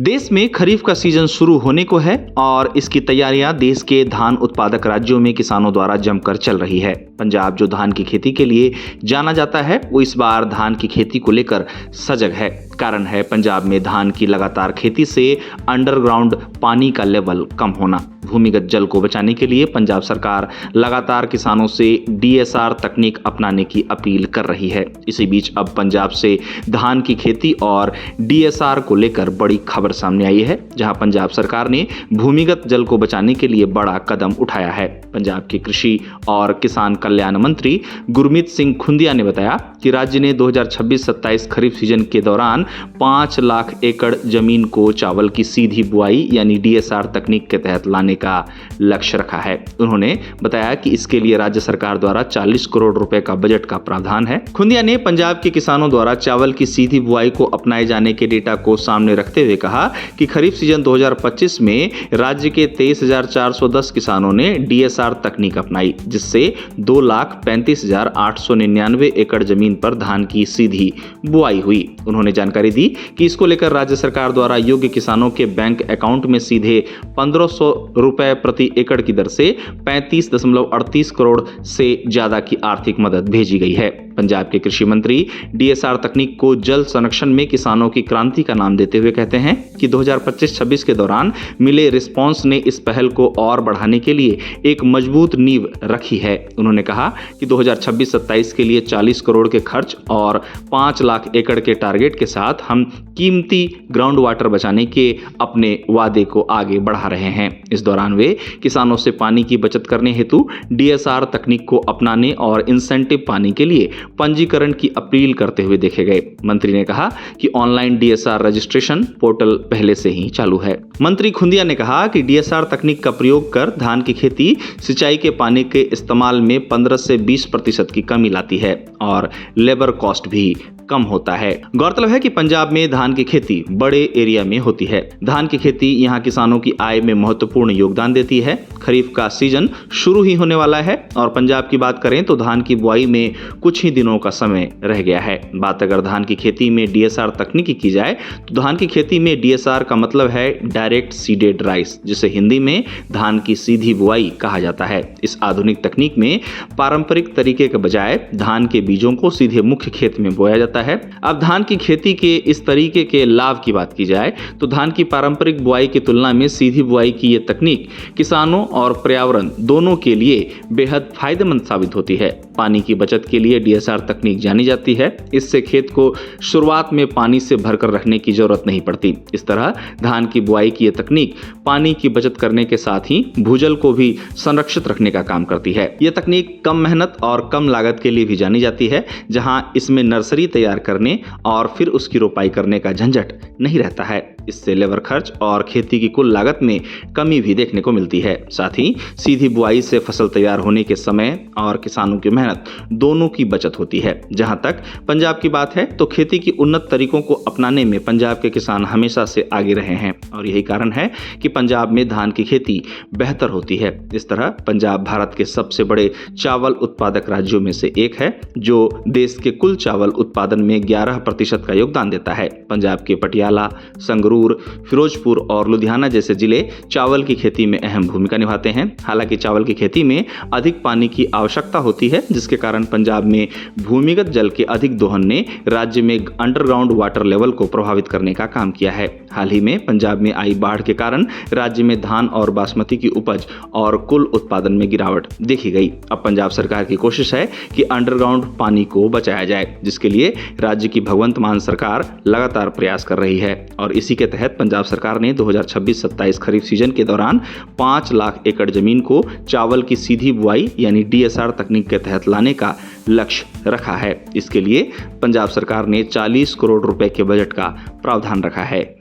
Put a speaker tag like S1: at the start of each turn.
S1: देश में खरीफ का सीजन शुरू होने को है और इसकी तैयारियां देश के धान उत्पादक राज्यों में किसानों द्वारा जमकर चल रही है। पंजाब जो धान की खेती के लिए जाना जाता है वो इस बार धान की खेती को लेकर सजग है। कारण है पंजाब में धान की लगातार खेती से अंडरग्राउंड पानी का लेवल कम होना। भूमिगत जल को बचाने के लिए पंजाब सरकार लगातार किसानों से डीएसआर तकनीक अपनाने की अपील कर रही है। इसी बीच अब पंजाब से धान की खेती और डीएसआर को लेकर बड़ी खबर सामने आई है, जहां पंजाब सरकार ने भूमिगत जल को बचाने के लिए बड़ा कदम उठाया है। पंजाब के कृषि और किसान कल्याण मंत्री गुरमीत सिंह खुंदिया ने बताया कि राज्य ने 2026-27 खरीफ सीजन के दौरान 5 लाख एकड़ जमीन को चावल की सीधी बुआई यानी डीएसआर तकनीक के तहत लाने का लक्ष्य रखा है। उन्होंने बताया कि इसके लिए राज्य सरकार द्वारा 40 करोड़ रुपए का बजट का प्रावधान है। खुंदिया ने पंजाब के किसानों द्वारा चावल की सीधी बुआई को अपनाए जाने के डेटा को सामने रखते हुए कहा कि खरीफ सीजन 2025 में राज्य के 23,410 किसानों ने डीएसआर तकनीक अपनाई, जिससे 2,35,899 एकड़ जमीन पर धान की सीधी बुआई हुई। उन्होंने जानकारी दी कि इसको लेकर राज्य सरकार द्वारा योग्य किसानों के बैंक अकाउंट में सीधे 1500 रुपए प्रति एकड़ की दर से 35.38 करोड़ से ज्यादा की आर्थिक मदद भेजी गई है। पंजाब के कृषि मंत्री डीएसआर तकनीक को जल संरक्षण में किसानों की क्रांति का नाम देते हुए कहते हैं कि 2025-26 के दौरान मिले रिस्पांस ने इस पहल को और बढ़ाने के लिए एक मजबूत नींव रखी है। उन्होंने कहा कि 2026-27 के लिए 40 करोड़ के खर्च और 5 लाख एकड़ के टारगेट के साथ हम कीमती ग्राउंड वाटर बचाने के अपने वादे को आगे बढ़ा रहे हैं। इस दौरान वे किसानों से पानी की बचत करने हेतु डीएसआर तकनीक को अपनाने और इंसेंटिव पाने के लिए पंजीकरण की अपील करते हुए देखे गए। मंत्री ने कहा कि ऑनलाइन डीएसआर रजिस्ट्रेशन पोर्टल पहले से ही चालू है। मंत्री खुंदिया ने कहा कि डीएसआर तकनीक का प्रयोग कर धान की खेती सिंचाई के पानी के इस्तेमाल में 15 से 20% की कमी लाती है और लेबर कॉस्ट भी कम होता है। गौरतलब है कि पंजाब में धान की खेती बड़े एरिया में होती है। धान की खेती यहां किसानों की आय में महत्वपूर्ण योगदान देती है। खरीफ का सीजन शुरू ही होने वाला है और पंजाब की बात करें तो धान की बुआई में कुछ ही दिनों का समय रह गया है। बात अगर धान की खेती में डीएसआर तकनीक की जाए तो धान की खेती में डीएसआर का मतलब है डायरेक्ट सीडेड राइस, जिसे हिंदी में धान की सीधी बुआई कहा जाता है। इस आधुनिक तकनीक में पारंपरिक तरीके के बजाय धान के बीजों को सीधे मुख्य खेत में बोया जाता है। अब धान की खेती के इस तरीके के लाभ की बात की जाए तो धान की पारंपरिक बुआई की तुलना में सीधी बुआई की यह तकनीक किसानों और पर्यावरण दोनों के लिए बेहद फायदेमंद साबित होती है। पानी की बचत के लिए डीएसआर तकनीक जानी जाती है। इससे खेत को शुरुआत में पानी से भरकर रखने की जरूरत नहीं पड़ती। इस तरह धान की बुआई की यह तकनीक पानी की बचत करने के साथ ही भूजल को भी संरक्षित रखने का काम करती है। यह तकनीक कम मेहनत और कम लागत के लिए भी जानी जाती है, जहां इसमें नर्सरी तैयार करने और फिर उसकी रोपाई करने का झंझट नहीं रहता है। इससे लेबर खर्च और खेती की कुल लागत में कमी भी देखने को मिलती है। साथ ही सीधी बुआई से फसल तैयार होने के समय और किसानों की मेहनत दोनों की बचत होती है। जहां तक पंजाब की बात है तो खेती की उन्नत तरीकों को अपनाने में पंजाब के किसान हमेशा से आगे रहे हैं और यही कारण है कि पंजाब में धान की खेती बेहतर होती है। इस तरह पंजाब भारत के सबसे बड़े चावल उत्पादक राज्यों में से एक है, जो देश के कुल चावल उत्पादन में 11% का योगदान देता है। पंजाब के पटियाला, संगरूर, फिरोजपुर और लुधियाना जैसे जिले चावल की खेती में अहम भूमिका निभाते हैं। हालांकि चावल की खेती में अधिक पानी की आवश्यकता होती है, जिसके कारण पंजाब में भूमिगत जल के अधिक दोहन ने राज्य में अंडरग्राउंड वाटर लेवल को प्रभावित करने का काम किया है। हाल ही में पंजाब में आई बाढ़ के कारण राज्य में धान और बासमती की उपज और कुल उत्पादन में गिरावट देखी गई। अब पंजाब सरकार की कोशिश है कि अंडरग्राउंड पानी को बचाया जाए, जिसके लिए राज्य की भगवंत मान सरकार लगातार प्रयास कर रही है और इसी के तहत पंजाब सरकार ने 2026-27 खरीफ सीजन के दौरान 5 लाख एकड़ जमीन को चावल की सीधी बुआई यानी डीएसआर तकनीक के तहत लाने का लक्ष्य रखा है। इसके लिए पंजाब सरकार ने 40 करोड़ रुपए के बजट का प्रावधान रखा है।